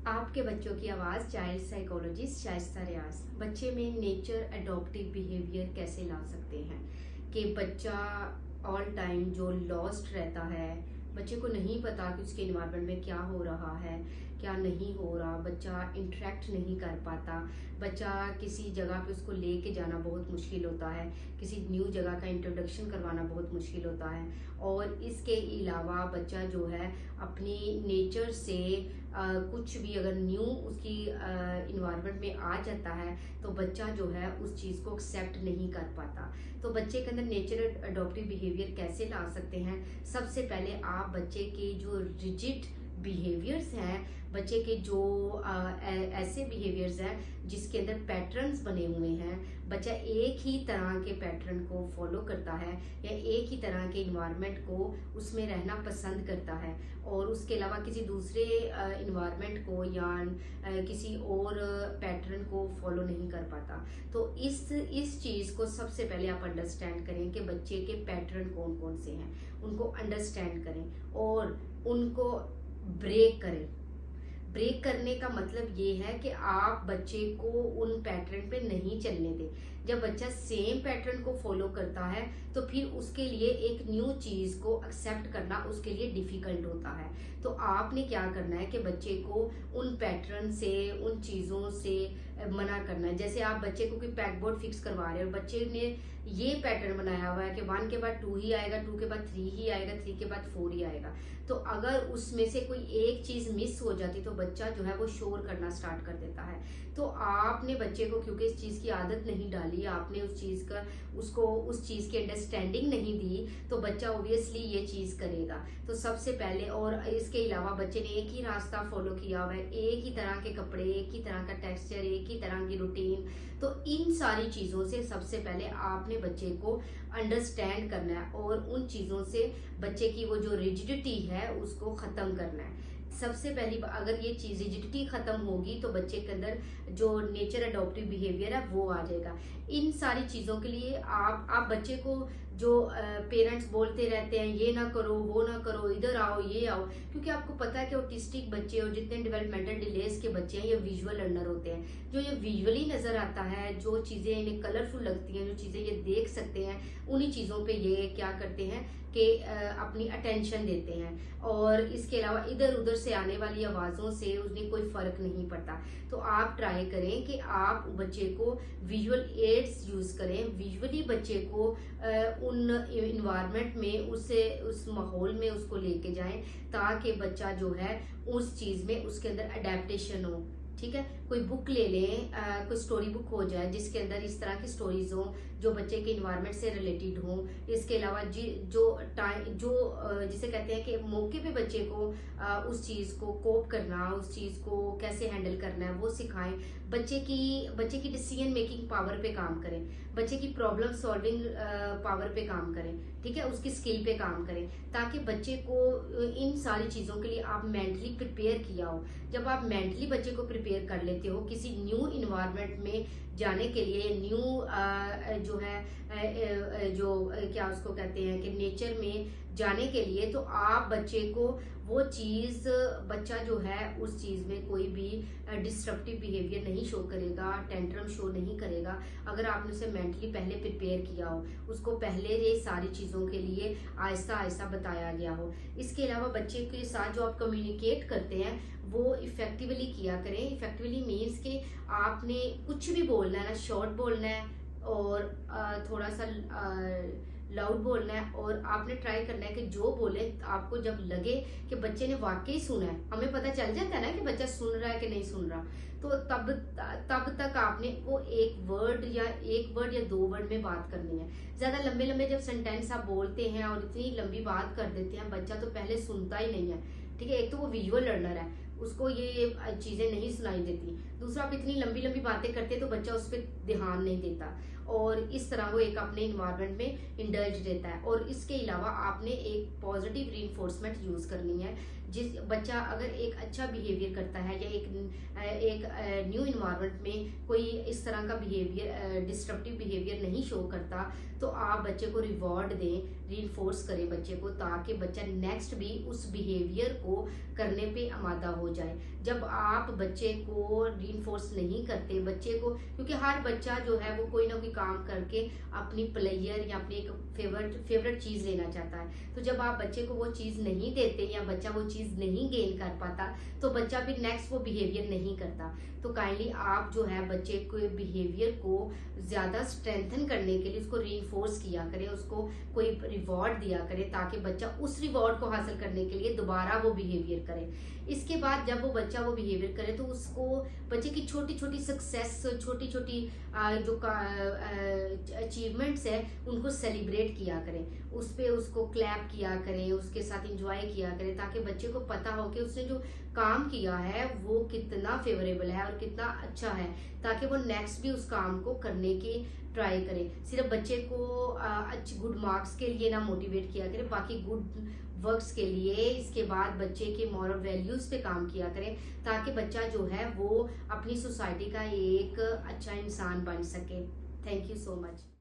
आपके बच्चों की आवाज़ चाइल्ड साइकोलॉजिस्ट शाइस्ता रियाज। बच्चे में नेचर अडॉप्टिव बिहेवियर कैसे ला सकते हैं कि बच्चा ऑल टाइम जो लॉस्ट रहता है, बच्चे को नहीं पता कि उसके इन्वायरमेंट में क्या हो रहा है क्या नहीं हो रहा, बच्चा इंटरेक्ट नहीं कर पाता, बच्चा किसी जगह पे उसको लेके जाना बहुत मुश्किल होता है, किसी न्यू जगह का इंट्रोडक्शन करवाना बहुत मुश्किल होता है। और इसके अलावा बच्चा जो है अपनी नेचर से कुछ भी अगर न्यू उसकी इन्वायरमेंट में आ जाता है तो बच्चा जो है उस चीज़ को एक्सेप्ट नहीं कर पाता। तो बच्चे के अंदर नेचर अडॉप्टिव बिहेवियर कैसे ला सकते हैं? सबसे पहले आप बच्चे के जो रिजिड बिहेवियर्स हैं, बच्चे के जो ऐसे बिहेवियर्स हैं जिसके अंदर पैटर्न्स बने हुए हैं, बच्चा एक ही तरह के पैटर्न को फॉलो करता है या एक ही तरह के इन्वायरमेंट को उसमें रहना पसंद करता है और उसके अलावा किसी दूसरे इन्वायरमेंट को या किसी और पैटर्न को फॉलो नहीं कर पाता। तो इस चीज़ को सबसे पहले आप अंडरस्टैंड करें कि बच्चे के पैटर्न कौन कौन से हैं, उनको अंडरस्टैंड करें और उनको ब्रेक करें। ब्रेक करने का मतलब ये है कि आप बच्चे को उन पैटर्न पे नहीं चलने दें। जब बच्चा सेम पैटर्न को फॉलो करता है तो फिर उसके लिए एक न्यू चीज को एक्सेप्ट करना उसके लिए डिफिकल्ट होता है। तो आपने क्या करना है कि बच्चे को उन पैटर्न से, उन चीजों से मना करना है। जैसे आप बच्चे को कोई पैकबोर्ड फिक्स करवा रहे हैं और बच्चे ने ये पैटर्न बनाया हुआ है कि 1 के बाद 2 ही आएगा, 2 के बाद 3 ही आएगा, 3 के बाद 4 ही आएगा। तो अगर उसमें से कोई एक चीज मिस हो जाती तो बच्चा जो है वो शोर करना स्टार्ट कर देता है। तो आपने बच्चे को क्योंकि इस चीज की आदत नहीं डाली, आपने उस चीज का उसको उस चीज की अंडरस्टैंडिंग नहीं दी, तो बच्चा ऑब्वियसली ये चीज करेगा। तो सबसे पहले, और इसके अलावा बच्चे ने एक ही रास्ता फॉलो किया हुआ है, एक ही तरह के कपड़े, एक ही तरह का टेक्सचर, एक ही तरह की रूटीन। तो इन सारी चीजों से सबसे पहले आपने बच्चे को अंडरस्टैंड करना है और उन चीजों से बच्चे की वो जो रिजिडिटी है उसको खत्म करना है। सबसे पहली अगर ये चीज रिजिडिटी खत्म होगी तो बच्चे के अंदर जो नेचर अडॉप्टिव बिहेवियर है वो आ जाएगा। इन सारी चीजों के लिए आप बच्चे को जो पेरेंट्स बोलते रहते हैं ये ना करो, वो ना करो, इधर आओ, ये आओ, क्योंकि आपको पता है कि ऑटिस्टिक बच्चे और जितने डेवलपमेंटल डिलेज के बच्चे हैं ये विजुअल लर्नर होते हैं। जो ये विजुअली नजर आता है, जो चीजें इन्हें कलरफुल लगती हैं, जो चीजें ये देख सकते हैं, उन्हीं चीजों पे ये क्या करते हैं कि अपनी अटेंशन देते हैं और इसके अलावा इधर उधर से आने वाली आवाजों से उन्हें कोई फर्क नहीं पड़ता। तो आप ट्राई करें कि आप बच्चे को विजुअल एड्स यूज करें, विजुअली बच्चे को उन इन्वायरमेंट में उस माहौल में उसको लेके जाएं ताकि बच्चा जो है उस चीज में उसके अंदर अडेप्टेशन हो। ठीक है, कोई बुक ले लें, कोई स्टोरी बुक हो जाए जिसके अंदर इस तरह की स्टोरीज हो जो बच्चे के इन्वायरमेंट से रिलेटेड हो। इसके अलावा जो जिसे कहते हैं कि मौके पे बच्चे को उस चीज को कोप करना, उस चीज को कैसे हैंडल करना है वो सिखाएं। बच्चे की डिसीजन मेकिंग पावर पे काम करें, बच्चे की प्रॉब्लम सॉल्विंग पावर पे काम करें, ठीक है, उसकी स्किल पे काम करें ताकि बच्चे को इन सारी चीजों के लिए आप मेंटली प्रिपेयर किया हो। जब आप मेंटली बच्चे को प्रिपेयर कर लेते हो किसी न्यू इन्वायरमेंट में जाने के लिए, न्यू जो है जो क्या उसको कहते हैं कि नेचर में जाने के लिए, तो आप बच्चे को वो चीज, बच्चा जो है उस चीज में कोई भी डिस्ट्रक्टिव बिहेवियर नहीं शो करेगा, टेंट्रम शो नहीं करेगा अगर आपने उसे मेंटली पहले प्रिपेयर किया हो, उसको पहले ये सारी चीजों के लिए आहिस्ता आहिस्ता बताया गया हो। इसके अलावा बच्चे के साथ जो आप कम्युनिकेट करते हैं वो इफेक्टिवली किया करें। इफेक्टिवली मीन्स कि आपने कुछ भी बोलना है ना, शॉर्ट बोलना है और थोड़ा सा लाउड बोलना है और आपने ट्राई करना है कि जो बोले आपको जब लगे कि बच्चे ने वाकई सुना है, हमें पता चल जाता है ना कि बच्चा सुन रहा है कि नहीं सुन रहा, तो तब तक आपने वो एक वर्ड या 2 वर्ड में बात करनी है। ज्यादा लंबे लंबे जब सेंटेंस आप बोलते हैं और इतनी लंबी बात कर देते हैं, बच्चा तो पहले सुनता ही नहीं है। ठीक है, एक तो वो विजुअल लर्नर है, उसको ये चीजें नहीं सुनाई देती। दूसरा, आप इतनी लंबी लंबी बातें करते तो बच्चा उस पर ध्यान नहीं देता और इस तरह वो एक अपने इन्वायरमेंट में इंडल्ज रहता है। और इसके अलावा आपने एक पॉजिटिव रीइंफोर्समेंट यूज करनी है। जिस बच्चा अगर एक अच्छा बिहेवियर करता है या एक न्यू इन्वायरमेंट में कोई इस तरह का बिहेवियर, डिस्ट्रक्टिव बिहेवियर नहीं शो करता, तो आप बच्चे को रिवॉर्ड दें, रीइंफोर्स करें बच्चे को, ताकि बच्चा नेक्स्ट भी उस बिहेवियर को करने पे आमादा हो जाए। जब आप बच्चे को रीइंफोर्स नहीं करते बच्चे को, क्योंकि हर बच्चा जो है वो कोई ना कोई काम करके अपनी प्लेयर या अपनी एक फेवरेट चीज लेना चाहता है। तो जब आप बच्चे को वो चीज नहीं देते या बच्चा वो चीज नहीं गेन कर पाता तो बच्चा फिर नेक्स्ट वो बिहेवियर नहीं करता। तो काइंडली आप जो है बच्चे के बिहेवियर को ज्यादा स्ट्रेंथन करने के लिए उसको रीइंफोर्स किया करें, उसको कोई रिवॉर्ड दिया करें ताकि बच्चा उस रिवॉर्ड को हासिल करने के लिए दोबारा वो बिहेवियर करे। इसके बाद जब वो बच्चा वो बिहेवियर करे तो उसको बच्चे की छोटी छोटी सक्सेस, छोटी छोटी जो अचीवमेंट्स है उनको सेलिब्रेट किया करें, उस पे उसको क्लैप किया करें, उसके साथ एंजॉय किया करें ताकि बच्चे को पता हो कि उसने जो काम किया है वो कितना फेवरेबल है और कितना अच्छा है, ताकि वो नेक्स्ट भी उस काम को करने की ट्राई करें। सिर्फ बच्चे को अच्छे गुड मार्क्स के लिए ना मोटिवेट किया करें, बाकी गुड वर्क्स के लिए इसके बाद बच्चे के मॉरल वैल्यूज पे काम किया करें ताकि बच्चा जो है वो अपनी सोसाइटी का एक अच्छा इंसान बन सके। Thank you so much.